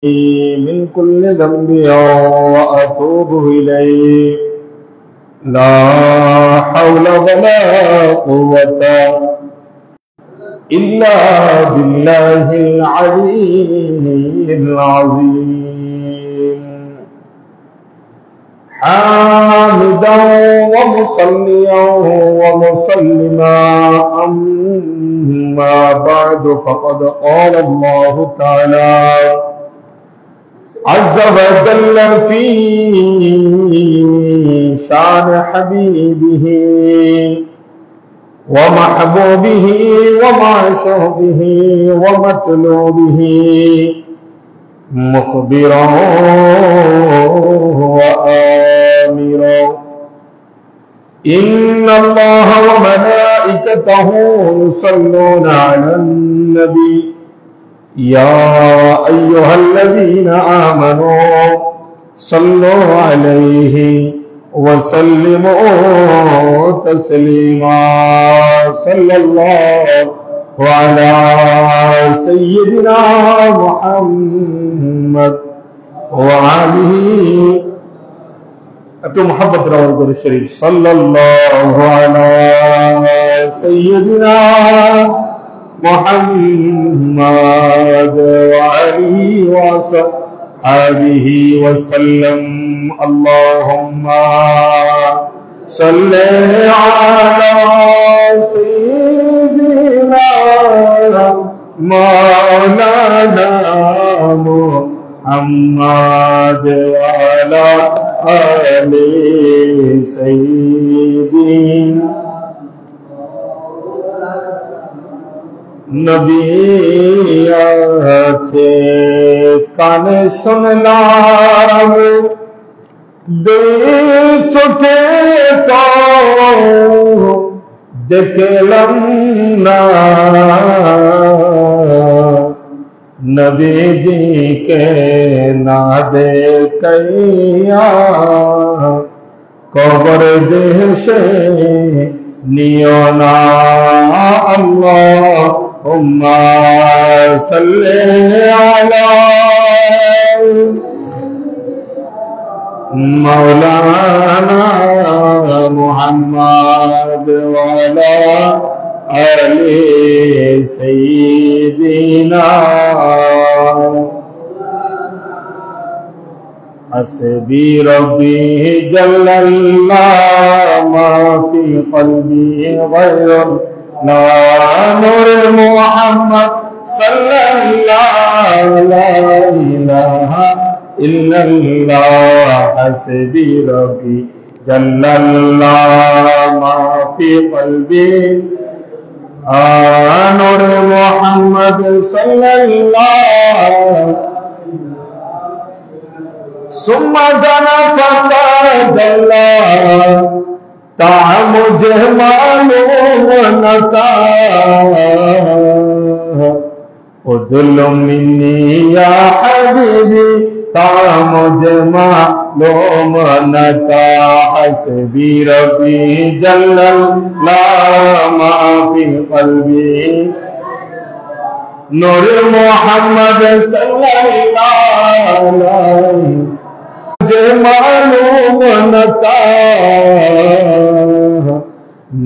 من كل ذنب وأتوب إليه لا حول ولا قوة إلا بالله العلي العظيم حامدا ومصليا ومسلما أما بعد فقد قال الله تعالى عز وجل في شان حبيبه ومحبوبه ومعشوقه ومطلوبه مخبرا وآمرا إن الله وملائكته يصلون على النبي يا أيها الذين آمنوا صلوا عليه وسلموا تسليما صلى الله على سيدنا محمد وآله أتو محبت رواه الشريف صلى الله على سيدنا محمد وآله وصحبه وسلم اللهم صل على سيدنا مولانا محمد وعلى آل سيدنا নবী আছে কানে শুনলাম দুই চোখে তো দেখলাম না নবীজিকে না দেখিয়া কবর দেশে নিও না আল্লাহ اللهم صل على مولانا محمد وعلى آل سيدنا حسبي ربي جل الله ما في قلبي غير لا نور محمد صلى الله لا إله إلا الله حسبي ربي جل الله ما في قلبي نور محمد صلى الله ثم دنا فتدلى मुझे मालूम न था उदुल मिन्नी या हबीबी मुझे मालूम न था हस्बी रब्बी जल्लल्लाहु मा फी क़ल्बी नूर मोहम्मद सल्लल्लाहु अलैहि मुझे मालूम न था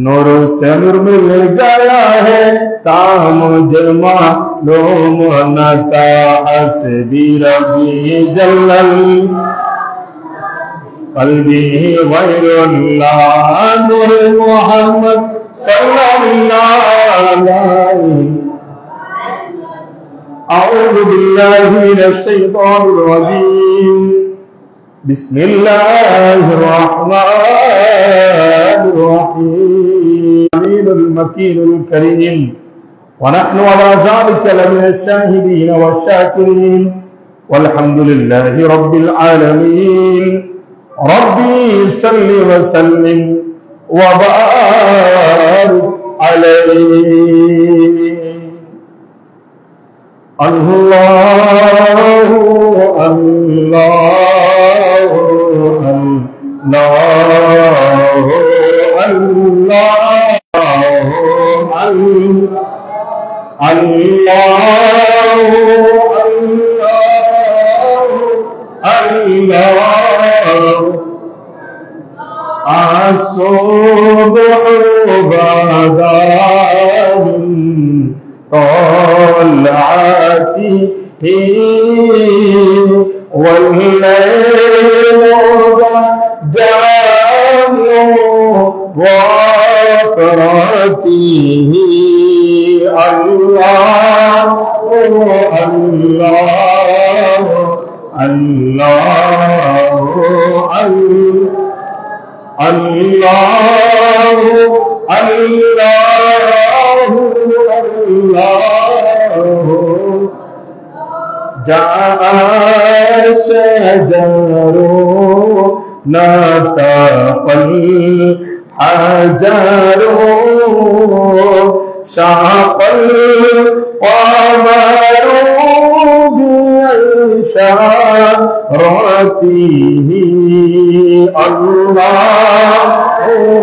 नूर से नूर मिल गया है ता मुझे मालूम न था हस्बी रब्बी जल्लल क़ल्बी गैरुल्लाह नूर मोहम्मद सल्लल्लाहु अलैहि अऊज़ु बिल्लाहि मिनश शैतानिर रजीम بسم الله الرحمن الرحيم الأمين المكين الكريم ونحن على ذلك لمن الشاهدين والشاكرين والحمد لله رب العالمين ربي صل وسلم وبارك عليه الله الله الله الله الله الله الصبح بدر طلعته والليل جاء وفرته الله الله الله الله الله الله جاء شجر نطق الحجر شاق القمر بإشارته الله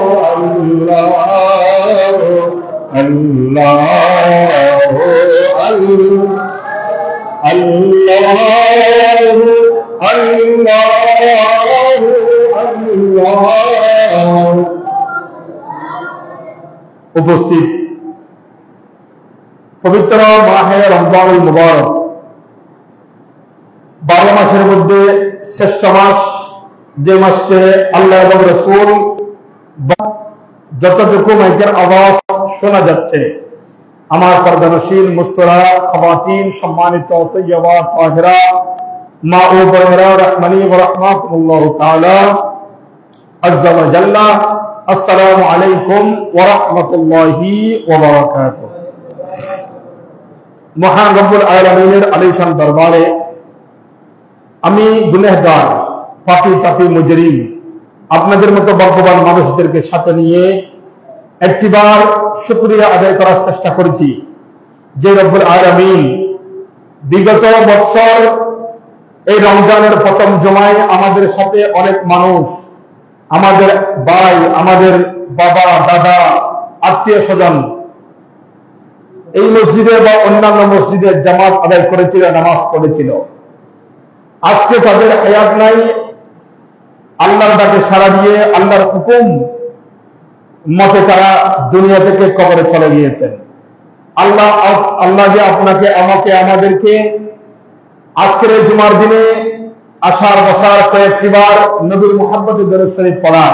الله الله الله الله الله উপস্থিত পবিত্র মাহে রমজানুল মুবারক 12 মাসের মধ্যে শ্রেষ্ঠ মাস, যে মাসকে আল্লাহ এবং রাসূল যতটুকু মাইকের আওয়াজ শোনা যাচ্ছে, আমার পর্দানশীল মুস্তরা খাওয়াতিন, সম্মানিত তৈয়বা তাহিরা মা ও বোনেরা রহমানি ওয়া রাহমাতুল্লাহ তাআলা আযজা ওয়া জাল্লা, আসসালামু আলাইকুম ওয়া রাহমাতুল্লাহি ওয়া বারাকাতুহু। মহান রব্বুল আলামিনের আলিশান দরবারে আমি গুনাহগার, পাপী তাপী মুজরিম, আপনাদের মতো ভাগ্যবান মানুষদেরকে সাথে নিয়ে একটিবার শুকরিয়া আদায় করার চেষ্টা করেছি যে রব্বুল আলামিন বিগত বছর এই রমজানের প্রথম জুমায় আমাদের সাথে অনেক মানুষ, আমাদের ভাই, আমাদের বাবা, দাদা, আত্মীয় স্বজন এই মসজিদে বা অন্যান্য মসজিদে জামাত আদায় করেছিল, নামাজ পড়েছিল। আজকে তাদের হায়াত নাই, আল্লাহর ডাকে সাড়া দিয়ে আল্লাহর হুকুম মতে তারা দুনিয়া থেকে কবরে চলে গিয়েছেন। আল্লাহ যে আপনাকে, আমাকে, আমাদেরকে আজকের এই জুমার দিনে আসার বসার কয়েকটিবার নবীর মুহাব্বতে দরুদ শরীফ পড়ার,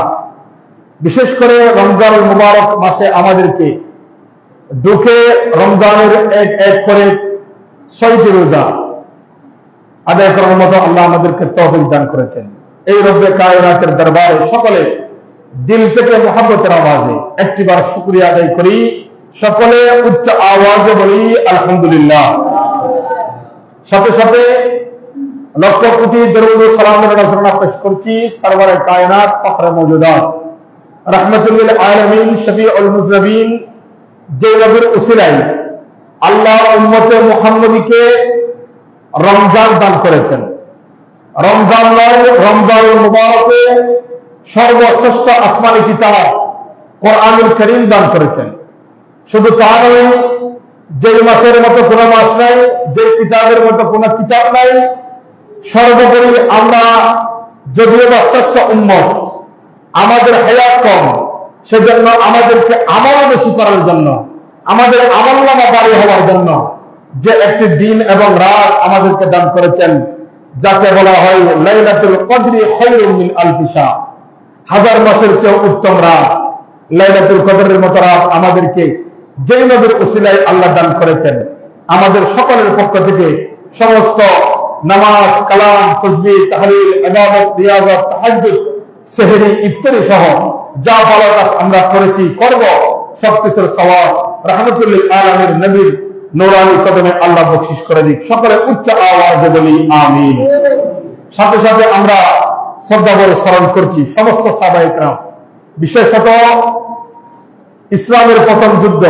বিশেষ করে রমজানুল মুবারক মাসে আমাদেরকে ঢুকে রমজানের এক এক করে 6টি রোজা আদায় করার মতো আল্লাহ আমাদেরকে তৌফিক দান করেছেন। এই রব্বে কায়নাতের দরবারে সকলে দিল থেকে মুহাব্বতের আওয়াজে একটিবার শুকরিয়া আদায় করি, সকলে উচ্চ আওয়াজে বলি আলহামদুলিল্লাহ। সাথে সাথে লক্ষ কোটি দরুদ ও সালামের নজরানা পেশ করছি সরওয়ারে কায়নাত, ফখরে মওজুদাত, রাহমাতুল লিল আলামিন, শফিউল মুজনিবিন, যে নবীর উসিলায় আল্লাহ উম্মতে মুহাম্মদীকে রমজান দান করেছেন। রমজান নয়, রমজানুল মুবারকে সর্বশ্রেষ্ঠ আসমানী কিতাব কোরআনুল কারীম দান করেছেন। শুধু তা নয়, যে মাসের মতো কোন মাস নাই, যে কিতাবের মতো কোন কিতাব নাই, সর্বোপরি আমরা যদিও বা শ্রেষ্ঠ উম্মত, আমাদের হায়াত কম, সেজন্য আমাদেরকে আমল বেশি করার জন্য, আমাদের আমলনামা বাড়ি হওয়ার জন্য যে একটি দিন এবং রাত আমাদেরকে দান করেছেন, যাকে বলা হয় লাইলাতুল কদরি খায়রুম মিন আলফি শাহ, 1000 মাসের চেয়ে উত্তম রাত। লাইলাতুল কদরের মতো রাত আমাদেরকে যেই নবীর উসিলায় আল্লাহ দান করেছেন, আমাদের সকলের পক্ষ থেকে সমস্ত নামাজ, কালাম, তাসবিহ, তাহলিল, ইবাদত, রিয়াজত, তাহাজ্জুদ, সেহরি, ইফতারি সহ যা ভালো কাজ আমরা করেছি, করব, সবকিছুর সওয়াব রাহমাতুল লিল আলামিন নবীর নূরানী কদমে আল্লাহ বখশিশ করে দিক। সকলে উচ্চ আওয়াজে বলি আমিন। সাথে সাথে আমরা শ্রদ্ধা ভরে স্মরণ করছি সমস্ত সাহাবায়ে কেরাম, বিশেষত ইসলামের প্রথম যুদ্ধ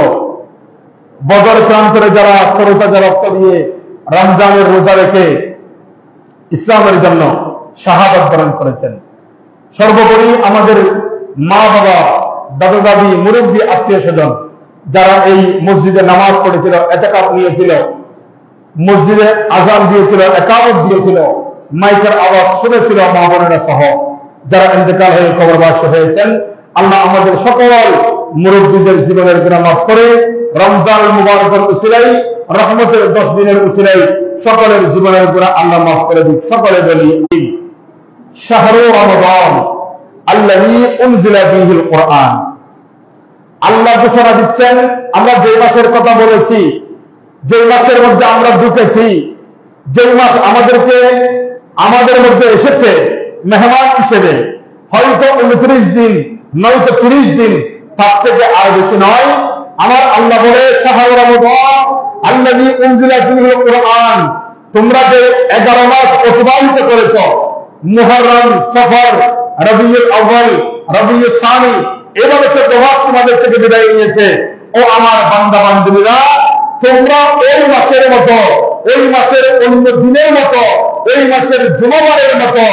বদর প্রান্তরে যারা তরতাজা রক্ত দিয়ে রমজানের রোজা রেখে ইসলামের জন্য শাহাদাত বরণ করেছেন। সর্বোপরি আমাদের মা বাবা, দাদা দাদি, মুরব্বী, আত্মীয় স্বজন যারা এই মসজিদে নামাজ পড়েছিল, ইতিকাফ নিয়েছিল, মসজিদে আযান দিয়েছিল, ইকামত দিয়েছিল, মাইকের আওয়াজ শুনেছিল মা বোনেরা সহ যারা ইন্তেকাল হয়ে কবরবাসী হয়েছেন। আল্লাহ আমাদের সকল মুরব্বীদের জীবনের গুনাহ মাফ করে রমজান মুবারকের উসিলায় রহমতের 10 দিনের উসিলায় সকলের জীবনের গুনাহ আল্লাহ মাফ করে দিক। সকলে বলি শাহরু রমাদান আল্লাযী উনজিলা ফীহিল কুরআন। আল্লাহ ঘোষণা দিচ্ছেন আমরা যে মাসের কথা বলেছি, যে মাসের মধ্যে আমরা ঢুকেছি, যে মাস আমাদের মধ্যে এসেছে মেহমান হিসেবে, হয়তো 29 দিন নয়তো 30 দিন, তার থেকে আর বেশি নয়। আমার আল্লাহ বলে শাহরু রমাদান আল্লাযী উনজিলা ফীহিল কুরআন, তোমরা যে 11 মাস অতিবাহিত করেছ, মুহররম, সফর, রবিউল আউয়াল, রবিউল সানি, এভাবে সে প্রবাস তোমাদের থেকে বিদায় নিয়েছে। ও আমার বান্দা বান্দীরা, তোমরা ওই মাসের মতো, ওই মাসের অন্য দিনের মতো, ওই মাসের জুমাবারের মতো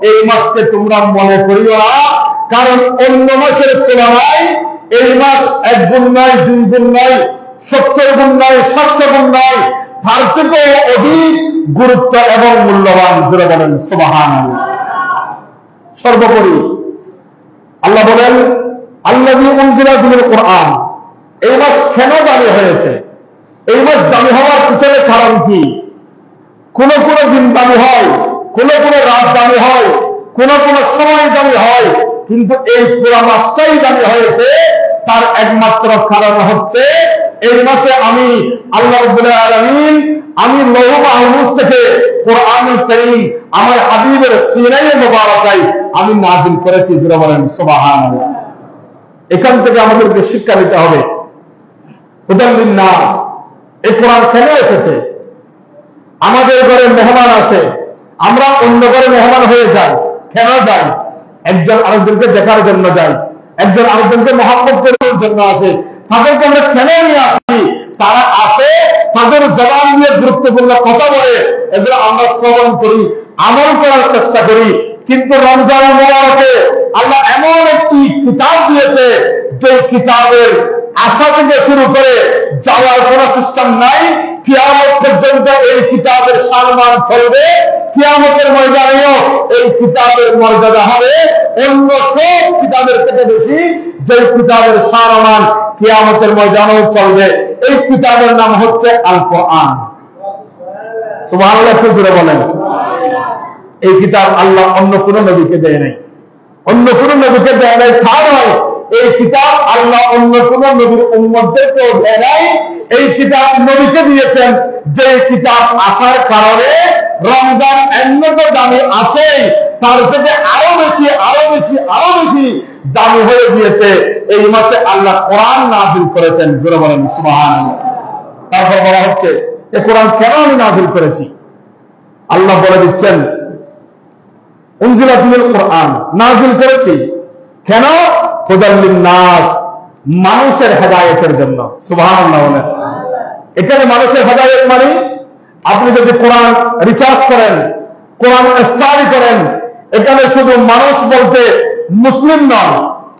এই মাসকে তোমরা মনে করিও না, কারণ অন্য মাসের তুলনায় এই মাস 1 গুণ নয়, 2 গুণ নয়, 70 গুণ নয়, 700 গুণ নয়, তার থেকেও অধিক গুরুত্ব এবং মূল্যবান। জোরে বলেন সুবহানাল্লাহ। সর্বোপরি আল্লাহ বলেন আল্লাযী উনজিলা ফীহিল কুরআন, এই মাস কেন দামি হয়েছে? এই মাস দামি হওয়ার পিছনে কারণ কি? কোন কোন দিন দামি হয়, কোন কোন রাত দামি হয়, কোন কোন সময় দামি হয়, কিন্তু এই পুরো মাসটাই দামি হয়েছে। তার একমাত্র কারণ হচ্ছে এই মাসে আমি আল্লাহ রাব্বুল আলামিন আমি লৌহ মাহফুজ থেকে কোরআনুল কারীম আমার হাবিবের সিনায়ে মুবারাকায় আমি নাযিল করেছি। জোরে বলেন সুবহানাল্লাহ। এখান থেকে আমাদেরকে শিক্ষা নিতে হবে হুদাল লিন-নাস। এই কোরআন কেন এসেছে? আমাদের ঘরে মেহমান আসে, আমরা অন্য ঘরে মেহমান হয়ে যাই। কেন যাই? একজন আরেকজনকে দেখার জন্য যাই, একজন আরেকজনকে মহব্বত করার জন্য আসে। তাদেরকে আমরা কেন নিয়ে আসি? তারা আসে, তাদের জবান দিয়ে গুরুত্বপূর্ণ কথা বলে, এগুলো আমরা শ্রবণ করি, আমল করার চেষ্টা করি। কিন্তু রমজান মুবারকে আল্লাহ এমন একটি কিতাব দিয়েছে যে কিতাবের আসা থেকে শুরু করে যাওয়ার কোন সিস্টেম নাই। কিয়ামত পর্যন্ত এই কিতাবের সম্মান চলবে। কিয়ামতের ময়দানেও এই কিতাবের মর্যাদা হবে অন্য সব কিতাবের থেকে বেশি। যে কিতাবের সম্মান কিয়ামতের ময়দানেও চলবে, এই কিতাবের নাম হচ্ছে আল কোরআন। সুবহানাল্লাহ। জোরে বলেন। এই কিতাব আল্লাহ অন্য কোন নবীকে দেয় নাই, অন্য কোন নবীকে দেয় নাই। তা নয়, এই কিতাব আল্লাহ অন্য কোন নবীর উম্মতদেরকেও দেয় নাই। এই কিতাব নবীকে দিয়েছেন, যে কিতাব আসার কারণে রমজান এমনিত দামি আছে, তার থেকে আরো বেশি আরো বেশি আরো বেশি দামি হয়ে গিয়েছে। এই মাসে আল্লাহ কোরআন নাযিল করেছেন। জোরে বলেন সুবহানাল্লাহ। তারপর বলা হচ্ছে এই কোরআন কেন আমি নাযিল করেছি? আল্লাহ বলে দিচ্ছেন উনজিলা ফীহিল কুরআন, নাযিল করেছি কেন? হুদাল লিন-নাস, মানুষের হেদায়েতের জন্য। সুবহানাল্লাহ বলেন। এখানে মানুষের হেদায়েত মানে আপনি যদি কোরআন রিসার্চ করেন, কোরআন স্টাডি করেন, এখানে শুধু মানুষ বলতে মুসলিম নয়,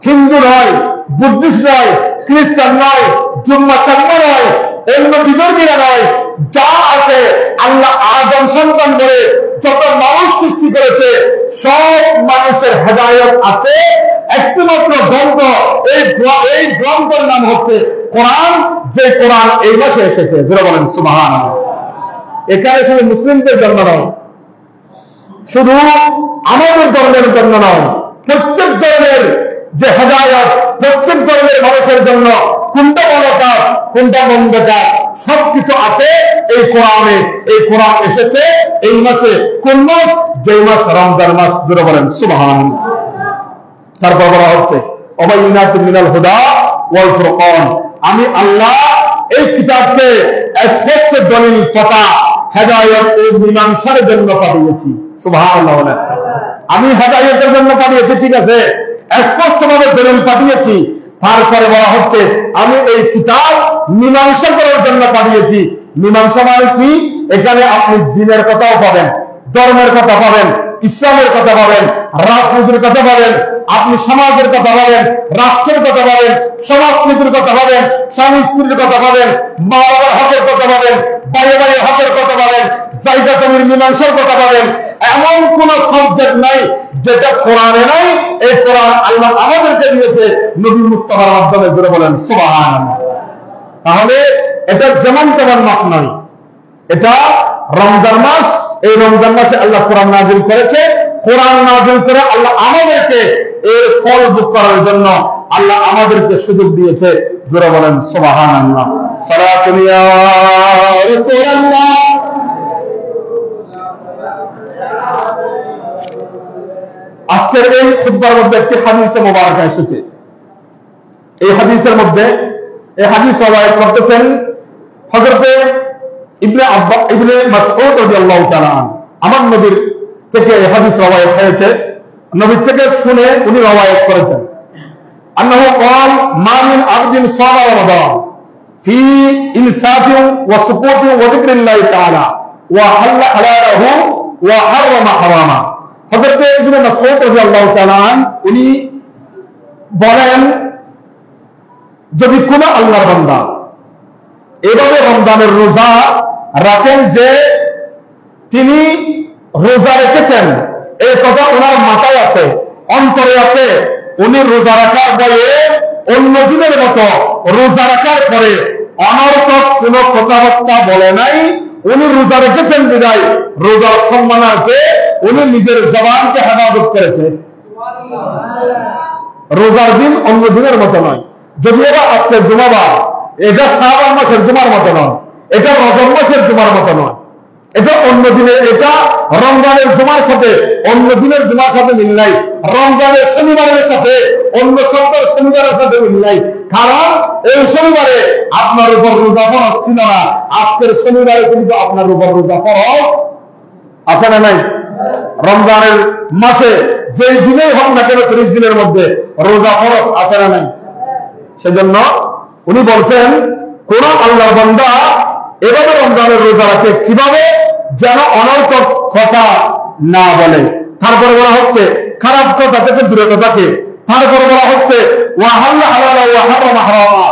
হিন্দু নয়, বুদ্ধিস্ট নয়, খ্রিস্টান নয়, জুম্মা চাম্মা নয়, অন্য বিতর্কীরা নয়, যা আছে আল্লাহ আদম সন্তান করে যত মানুষ সৃষ্টি করেছে সব মানুষের হেদায়েত আছে। একটিমাত্র গ্রন্থ, এই গ্রন্থের নাম হচ্ছে কোরআন, যে কোরআন এই মাসে এসেছে। জোরে বলেন সুবহানাল্লাহ। এখানে শুধু মুসলিমদের জন্য নয়, শুধু আমাদের ধর্মের জন্য নয়, প্রত্যেক ধর্মের যে হেদায়েত, প্রত্যেক ধর্মের মানুষের জন্য কোনটা ভালো কাজ কোনটা মন্দ কাজ সবকিছু আছে এই কোরআনে। এই কোরআন এসেছে এই মাসে। কোন মাস? যে মাস রমজান মাস। জোরে বলেন সুবহানাল্লাহ। তারপর বলা হচ্ছে ওয়াবাইনাতুম মিনাল হুদা ওয়াল ফুরকান, আমি আল্লাহ এই কিতাবকে স্পষ্ট দলিল তথা হেদায়েত ও মীমাংসার জন্য পাঠিয়েছি। সুবহানাল্লাহ। আমি হেদায়েতের জন্য পাঠিয়েছি, ঠিক আছে, স্পষ্টভাবে দলিল পাঠিয়েছি। তারপরে বলা হচ্ছে আমি এই কিতাব মীমাংসা করার জন্য পাঠিয়েছি। মীমাংসা মানে কি? এখানে আপনি দ্বীনের কথাও পাবেন, ধর্মের কথা পাবেন, ইসলামের কথা পাবেন, রাজনীতির কথা পাবেন, আপনি সমাজের কথা পাবেন, রাষ্ট্রের কথা পাবেন, সমাজনীতির কথা পাবেন, স্বামী স্ত্রীর কথা পাবেন, মা বাবার হকের কথা পাবেন, ভাই ভাইয়ের হকের কথা পাবেন, জায়গা জমির মীমাংসার কথা পাবেন। এমন সাবজেক্ট নাই যেটা কোরআনে নাই। এই কোরআন আল্লাহ আমাদেরকে দিয়েছে নবী মুস্তাফার মাধ্যমে। জোরে বলেন সুবহানাল্লাহ। তাহলে এটা যেমন তেমন মাস নয়, এটা রমজান মাস। এই রমজান মাসে আল্লাহ কোরআন নাযিল করেছে। কোরআন নাযিল করে আল্লাহ আমাদেরকে এর ফল ভোগ করার জন্য আল্লাহ আমাদেরকে সুযোগ দিয়েছে। জোরে বলেন সুবহানাল্লাহ। সালাতুন ইয়া রাসূলুল্লাহ। আজকের এই খুতবার মধ্যে একটি হাদিসে মুবারাকা এসেছে। এই হাদিসের মধ্যে এই হাদিস রওয়ায়াত করতেছেন হযরত ইবনে মাসউদ রাদিয়াল্লাহু তাআলা। আমার নবীর থেকে এই হাদিস রওয়ায়াত হয়েছে, নবী থেকে শুনে উনি রওয়ায়াত করেছেন। আন্নাহু ক্বাল মা মিন আবদিন সামা রমাদান ফি ইনসাতিন ওয়া সুকুতিন ওয়া যিকরিল্লাহি তাআলা ওয়া হাল্লা হালালাহু ওয়া হারামা হারামা। হযরত ইবনে মাসউদ রাদিয়াল্লাহু তাআলা উনি বলেন, যদি কোন আল্লাহর বান্দা এভাবে রমজানের রোজা রাখেন যে তিনি রোজা রেখেছেন, এই কথা ওনার মাথায় আছে, অন্তরে আছে, উনি রোজা রাখার পরে অন্য দিনের মতো রোজা রাখার পরে অনর্থক কোন কথাবার্তা বলে নাই। উনি রোজা রেখেছেন বিদায় রোজার সম্মানার্থে উনি নিজের জবানকে হেফাজত করেছে। রোজার দিন অন্য দিনের মতো নয়। যদি এটা আজকের জুমাবার, এটা শাবান মাসের জুমার মতো নয়, এটা রজব মাসের জুমার মতো নয়, এটা অন্য দিনের, এটা রমজানের জুমার সাথে অন্য দিনের জুমার সাথে মিল নাই, রমজানের শনিবারের সাথে অন্য সপ্তাহের শনিবারের সাথে মিল নাই। কারণ এই শনিবারে আপনার উপর রোজা ফরজ ছিল না, আজকের শনিবারে কিন্তু আপনার উপর রোজা ফরজ আছে না নাই? রমজানের মাসে যেই দিনেই হোক না কেন 30 দিনের মধ্যে রোজা ফরজ আছে না নাই? সেজন্য উনি বলছেন কোন আল্লাহর বান্দা এভাবে রমজানের রোজা রাখে কিভাবে, যেন অনর্থক কথা না বলে। তারপরে বলা হচ্ছে খারাপ কথা থেকে দূরে থাকে। তারপরে বলা হচ্ছে ওয়া হাল্লা হালালা ওয়া হারামা হারামা,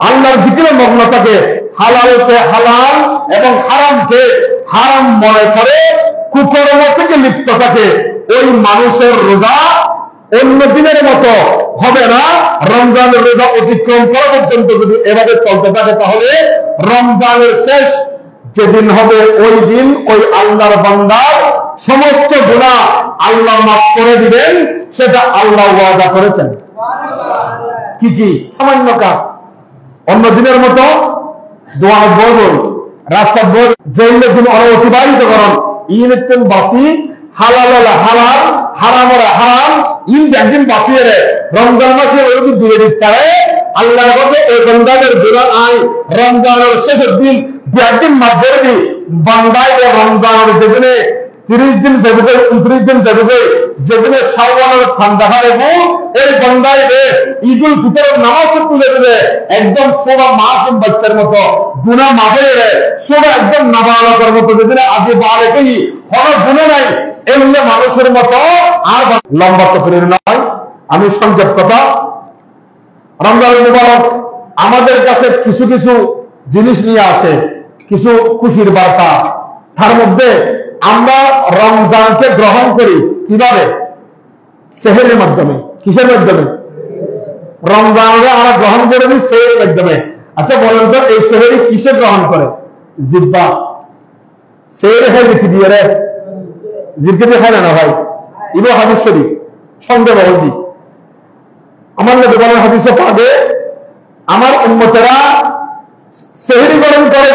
আল্লাহর জিকিরে মগ্ন থাকে, হালালকে হালাল এবং হারামকে হারাম মনে করে কুকর্ম থেকে লিপ্ত থাকে। ওই মানুষের রোজা অন্য দিনের মতো হবে না। রমজানের রোজা অতিক্রম করা পর্যন্ত যদি এভাবে চলতে থাকে তাহলে রমজানের শেষ যেদিন হবে ওই দিন ওই আল্লাহর বান্দার সমস্ত গুনাহ আল্লাহ মাফ করে দিবেন, সেটা আল্লাহ ওয়াদা করেছেন। কি কি? সামান্য কাজ অন্য দিনের মতো দোয়া বই রাস্তা বই জেলে দিন অতিবাহিত করেন, ইনতেন বাসি হালাল হালাল হারাম হারাম ইন একদিন বাঁচিয়ে রে রমজান মাসে ওই দূরে দিতে আল্লাহর কাছে এই বান্দাদের গুনাহ আই রমজানের শেষের দিন একদিন মাফ করে দি। বান্দায় রমজানের যেদিনে 30 দিন যাবে, 29 দিন যাবে, যেদিনে শাওয়ালের ঠান্ডা হবে, এই বান্দায় ঈদুল ফিতরের নামাজ তুলে দেবে, একদম সোনা মাসুম বাচ্চার মতো গুনাহ মাফে সোনা একদম নাবালকের মতো, যেদিনে আগে বালেকেই কোনো গুনাহ নাই এমনি মানুষের মতো। আর লম্বা তফরির নয়, আমি সংক্ষেপ কথা। রমজান মুবারক আমাদের কাছে কিছু কিছু জিনিস নিয়ে আসে, কিছু খুশির বার্তা। তার মধ্যে আমরা রমজানকে গ্রহণ করি কিভাবে? সেহরির মাধ্যমে। কিসের মাধ্যমে? রমজানকে আমরা গ্রহণ করে নিই সেহরির মাধ্যমে। আচ্ছা বলেন তো এই সেহরি কিসে গ্রহণ করে? জিহ্বা। সেহরি হয় নীতি দিয়ে রে, জিহ্বা দিয়ে খায় না ভাই। ইবো হাদিস শরীফ সন্দেহ বহুদি আমার নবী বলেন হাদিসে পাবে, আমার উম্মতেরা সেহরি গ্রহণ করে,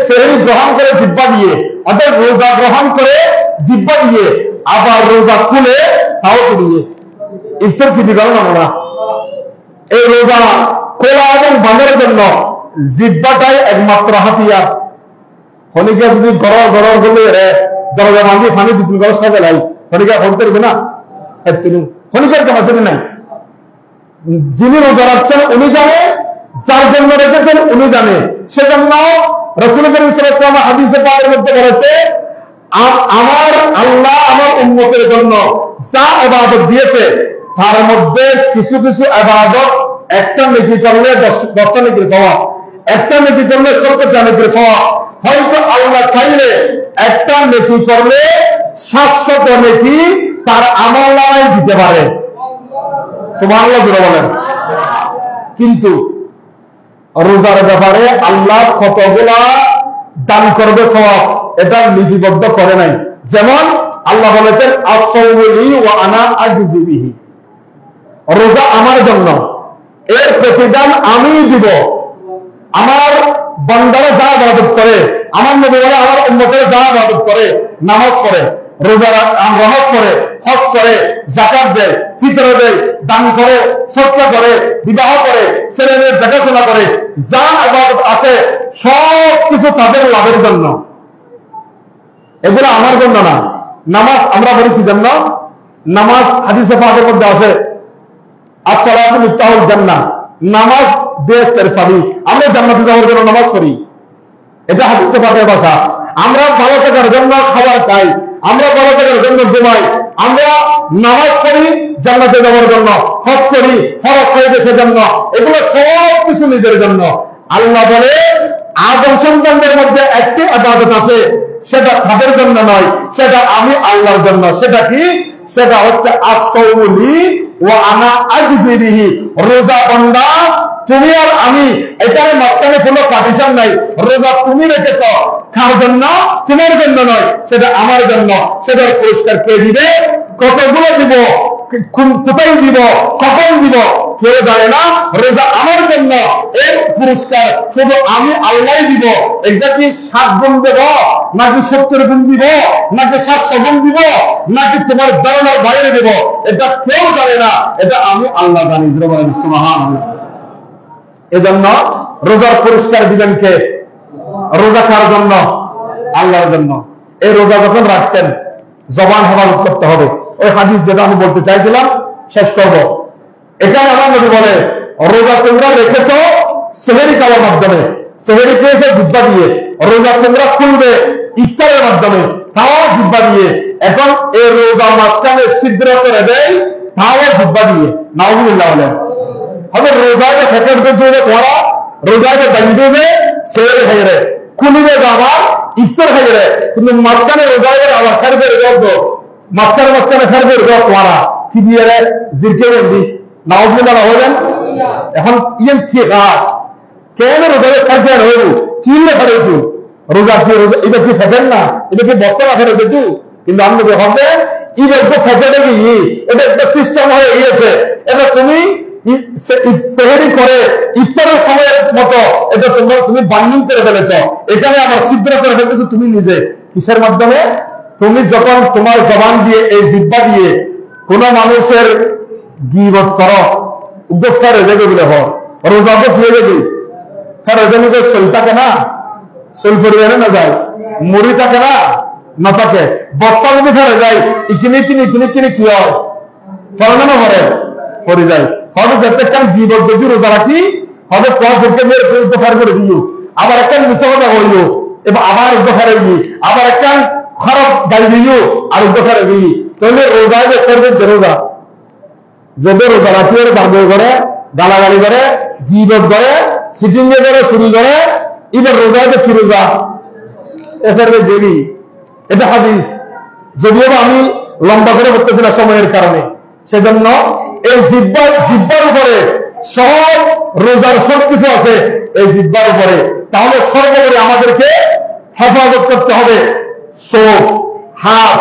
সেহরি গ্রহণ করে জিহ্বা দিয়ে, অর্থাৎ রোজা গ্রহণ করে জিহ্বা দিয়ে, আবার রোজা খুলে তাও দিয়ে ইফতার কি দিবেন আমরা। এই রোজা খোলা এবং বন্ধের জন্য জিহ্বাটাই একমাত্র হাতিয়ার। খনিকা যদি গড় গড় করলে দরজা ভাঙিয়ে পানি দুপুর গড় সাজা লাই, খনিকা ফোন করবে না, খনিকার ক্যাপাসিটি নাই। যিনি রোজা রাখছেন উনি জানে, যার জন্য রেখেছেন উনি জানে। সেজন্য রাসূল করিম সাল্লাল্লাহু আলাইহি ওয়াসাল্লাম হাদিসে পাকের মধ্যে বলেছে, আমার আল্লাহ আমার উম্মতের জন্য যা ইবাদত দিয়েছে তার মধ্যে কিছু কিছু ইবাদত একটা নেকি করলে 10টা নেকির সওয়াব, একটা নেকি করলে 70টা নেকির সওয়াব। হয়তো আল্লাহ চাইলে একটা নেকি করলে শাশ্বত নেকি তার আমল নামায় দিতে পারে। সুবহানাল্লাহ বলেন। কিন্তু রোজার ব্যাপারে আল্লাহ কতগুলা দান করবে সওয়াব এটা লিপিবদ্ধ করে নাই। যেমন আল্লাহ বলেছেন আস-সাওমু লি ওয়া আনা আজজি বিহি, রোজা আমার জন্য, এর প্রতিদান আমি দিব। আমার বান্দারা যা ইবাদত করে, আমার নবী বলে আমার উম্মতের যা ইবাদত করে, নামাজ পড়ে, রোজা নামাজ পড়ে, হজ করে, যাকাত দেয়, ফিতর দেয়, দান করে, সদকা করে, বিবাহ করে, ছেলে মেয়ের দেখাশোনা করে, যা ইবাদত আছে সব কিছু তাদের লাভের জন্য, এগুলো আমার জন্য না। নামাজ আমরা বলি কি জন্য? নামাজ হাদিসে পাকের মধ্যে আছে আসসালাতু মিফতাহুল জান্নাহ, নামাজ বেহেশতের চাবি। আমরা জান্নাতে যাওয়ার জন্য নামাজ পড়ি, এটা হাদিসে পাকের ভাষা। আমরা ভালো থাকার জন্য খাবার খাই, আমরা ভালো থাকার জন্য ঘুমাই, আমরা নামাজ পড়ি জান্নাতে যাওয়ার জন্য, হজ করি ফরজ হয়ে সেজন্য, এগুলো সব কিছু নিজের জন্য। আল্লাহ বলে আদম সন্তানদের মধ্যে একটি ইবাদত আছে, সেটা তাদের জন্য নয়, সেটা আমি আল্লাহর জন্য। সেটা কি? সেটা হচ্ছে আস-সাওমু লি ওয়া আনা আজজি বিহি, রোজা বান্দা তুমি আর আমি, এটার মাঝখানে কোনো পার্টিশন নাই। রোজা তুমি রেখেছ, কার জন্য? তোমার জন্য নয়, সেটা আমার জন্য। সেটার পুরস্কার কে দিবে, কতগুলো দিব, কোথায় দিব, কখন দিব কেউ জানে না। রোজা আমার জন্য, এর পুরস্কার শুধু আমি আল্লাহ দিব। এটা কি 7 গুণ দেব, নাকি 70 গুণ দিব, নাকি 700 গুণ দিব, নাকি তোমার ধারণার বাইরে দেব, এটা কেউ জানে না, এটা আমি আল্লাহ জানি। সুবহানাল্লাহ। এজন্য রোজার পুরস্কার দিবেন কে? রোজা কার জন্য? আল্লাহর জন্য। এই রোজা যখন রাখছেন জবান হেফাজত করতে হবে। ওই হাদিস যেটা আমি বলতে চাইছিলাম শেষ করব। এখানে আমার নবী বলে রোজা তোমরা রেখেছ সেহরি খাওয়ার মাধ্যমে, সেহরি খেয়েছে জিহ্বা দিয়ে, রোজা তোমরা খুলবে ইফতারের মাধ্যমে, তাও জিহ্বা দিয়ে। এখন এই রোজা মাঝখানে ছিদ্র করে দেয়, তাও জিহ্বা দিয়ে। নাউজুবিল্লাহ বলেন। হবে রোজাকে ফেকেট করতে করা, রোজাকে দাঁড়িয়ে সেহরি খাইয়ে রে, খুলিবে আবার ইফতার খাইয়ে রে, কিন্তু মাঝখানে রোজাকে আবার ফেরবে রেখে মাঝখানে ফেরবে রেখে করা কি দিয়ে রে? জিরকে বলবি। নাউজুবিল্লাহ হলেন। এখন ইয়েন ঠিক আস কেন রোজাকে ফেরবে হইব কিনলে ফেরেছু রোজা কি? রোজা এটা কি ফেকেন না, এটা কি বস্তা না ফেরেছু? কিন্তু আমি হবে ইবের তো ফেকেটে গিয়ে এটা একটা সিস্টেম হয়ে গিয়েছে। এটা তুমি সেহরি করে ইফতারের সময়ের মতো এটা তুমি বান্ডিং করে ফেলেছ। এখানে আমার ছিদ্র করে ফেলেছো তুমি নিজে। কিসের মাধ্যমে? তুমি যখন তোমার জবান দিয়ে, এই জিহ্বা দিয়ে কোন মানুষের গীবত করো, উদ্যোক্তা রেজে বলে হয় রোজাকে ফিরে যাবি, স্যার এজন্য শৈল থাকে না, শৈল পরিবারে না যায়, মুড়ি থাকে না থাকে, বস্তা যদি ফেরে যায় ইকিনি কি হয়? ফলে না ভরে পরে যায়। হবে প্রত্যেকটা গীবত যদি রোজা রাখি হবে উপহার করে দিল, আবার একটা মিশ্র কথা হইল, এবার আবার উপহারে গিয়ে আবার একটা খারাপ গাড়ি দিল আর উপহারে গিয়ে, তাহলে রোজায় করবে যে রোজা যদি রোজা রাখি বার্গ করে, গালাগালি করে, গীবত করে, সিটিং করে, চুরি করে, এবার রোজায় কি রোজা এফারবে জেবি। এটা হাদিস। যদিও আমি লম্বা করে বলতেছি না সময়ের কারণে, সেজন্য এই জিহ্বার উপরে সব রোজার সব কিছু আছে এই জিহ্বার উপরে। তাহলে সর্বোপরি আমাদেরকে হেফাজত করতে হবে চোখ, হাত,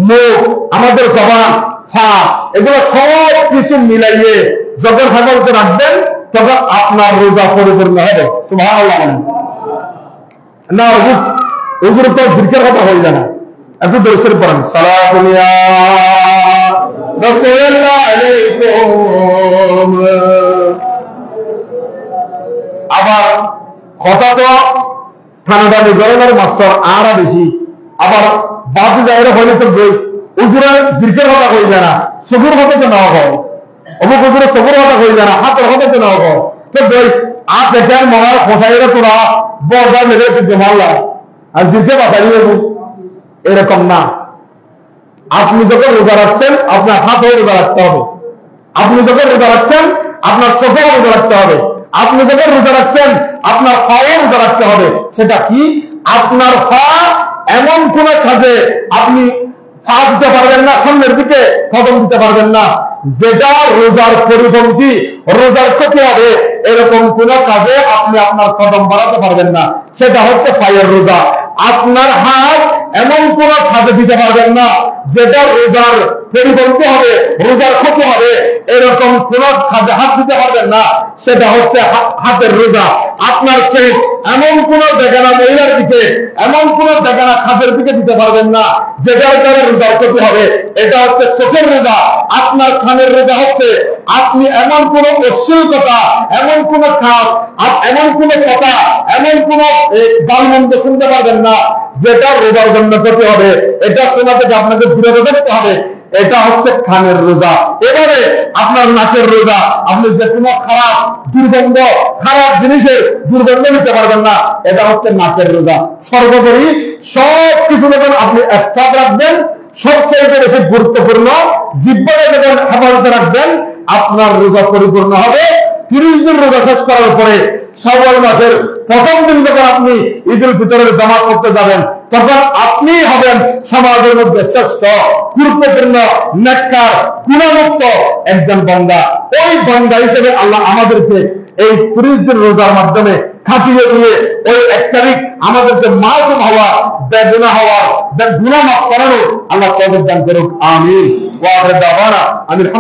মুখ, আমাদের জবান, ফা, এগুলো সব কিছু মিলাইয়ে যখন হেফাজতে রাখবেন তখন আপনার রোজা পরিপূর্ণ হবে। সুবহানাল্লাহ। না ওগুলো তো জিকির কথা হয়ে যায় না। একটু দর্শন পড়েন সালাতুন ইয়া রাসূলুল্লাহ আলাইকুম। আবার কথা তো ঠান্ডা গরমের মাস্টার আর বেশি, আবার বাদ জায়গা হইলে তো বই উজুরে জিকির কথা হয়ে যায় না, চকুর কথা তো নেওয়া হয়, অমুক উজুরে চকুর কথা হয়ে যায় না, হাতের কথা তো নেওয়া হয়, তো বই আর দেখেন মহার খোসাইরে তোরা বর্দার মেরে জমাল্লা আর জিকে বাঁচাই এরকম না। আপনি যখন রোজা রাখছেন আপনার হাতও রোজা রাখতে হবে, আপনি যখন রোজা রাখছেন আপনার চোখেও রোজা রাখতে হবে, আপনি যখন রোজা রাখছেন আপনার পাও রোজা রাখতে হবে। সেটা কি? আপনার পা এমন কোন কাজে আপনি পা দিতে পারবেন না, সামনের দিকে কদম দিতে পারবেন না। যেটা রোজার পরিপন্থী, রোজার ক্ষতি হবে এরকম কোন কাজে আপনি আপনার কদম বাড়াতে পারবেন না, সেটা হচ্ছে পায়ের রোজা। আপনার হাত এমন কোন কাজে দিতে পারবেন না যেটা রোজার পরিপন্থী হবে, রোজার ক্ষতি হবে, এরকম কোন কাজে হাত দিতে পারবেন না, সেটা হচ্ছে হাতের রোজা। আপনার চোখ এমন কোন দেখানা মহিলার দিকে, এমন কোন দেখানা খাদের দিকে দিতে পারবেন না যেটার দ্বারা রোজার ক্ষতি হবে, এটা হচ্ছে চোখের রোজা। আপনার কানের রোজা হচ্ছে আপনি এমন কোন অশ্লীল কথা, এমন কোন কাজ, এমন কোন কথা, এমন কোন গালমন্দ শুনতে পারবেন না যেটা রোজার জন্য ক্ষতি হবে। এটা শোনা থেকে আপনাকে বিরত থাকতে হবে, এটা হচ্ছে কানের রোজা। এবারে আপনার নাকের রোজা, আপনি যে কোনো খারাপ দুর্গন্ধ, খারাপ জিনিসের দুর্গন্ধ নিতে পারবেন না, এটা হচ্ছে নাকের রোজা। সর্বোপরি সব কিছু যখন আপনি স্টক রাখবেন, সবচেয়ে বেশি গুরুত্বপূর্ণ জিহ্বাকে যখন হেফাজতে রাখবেন, আপনার রোজা পরিপূর্ণ হবে। 30 দিন রোজা শেষ করার পরে শাওয়াল মাসের প্রথম দিন যখন আপনি ঈদুল ফিতরের জামাত করতে যাবেন, তখন আপনি হবেন সমাজের মধ্যে শ্রেষ্ঠ, গুরুত্বপূর্ণ, নেককার, গুণামুক্ত একজন বান্দা। ওই বান্দা হিসেবে আল্লাহ আমাদেরকে এই 30 দিন রোজার মাধ্যমে খাটিয়ে দিয়ে ওই 1 তারিখ আমাদেরকে মাসুম হওয়া, বেগুনা হওয়া, গুনাহ মাফ করানো আল্লাহ তৌফিক দান করুক। আমিন। ওয়া আখিরু দাওয়ানা আনিল